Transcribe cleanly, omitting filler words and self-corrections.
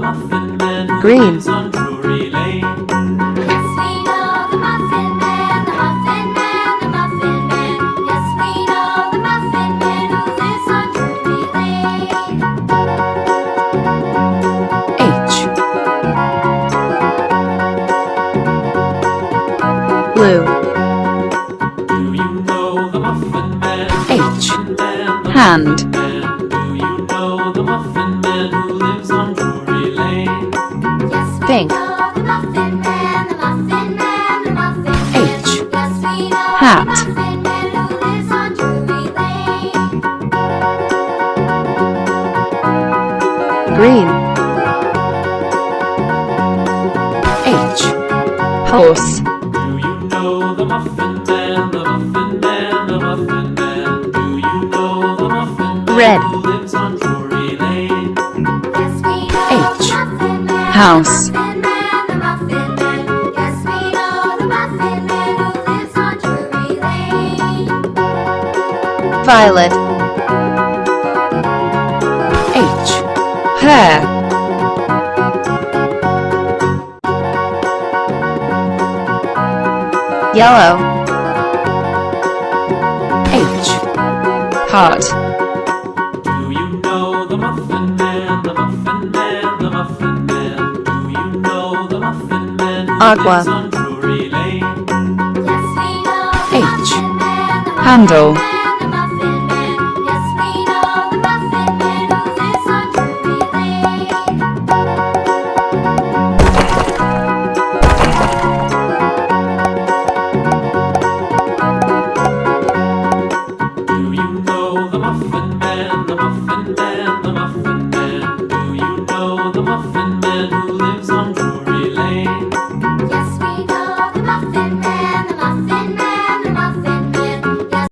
Muffin Man who Green. lives on Drury Lane. Yes, we know the Muffin Man, the Muffin Man, the Muffin Man. Yes, we know the Muffin Man who lives on Drury Lane. H. Blue. Do you know the Muffin Man? H. Muffin Man, the Hand. Muffin Man. Do you know the Muffin Man who lives on Drury Lane? Yes, we Pink. know the Muffin Man, the Muffin Man, the Muffin Man. H. Yes, we know Hat. the Muffin Man who lives on Drury Lane. Green. H. Horse. Do you know the Muffin Man, the Muffin Man, the Muffin Man? Do you know the Muffin Man Red. who lives on Drury Lane? Yes, we know H. the Muffin Man, House. the Muffin Man, the Muffin Man. Yes, we know the Muffin Man who lives on Drury Lane. Violet. H. Hair. Yellow. H. Heart. Do you know the Muffin Man, the Muffin Man, the Muffin Man? Do you know the Muffin Man who Agua. lives on Drury Lane? Yes, we know the H. Muffin Man, the Muffin Handle. Man.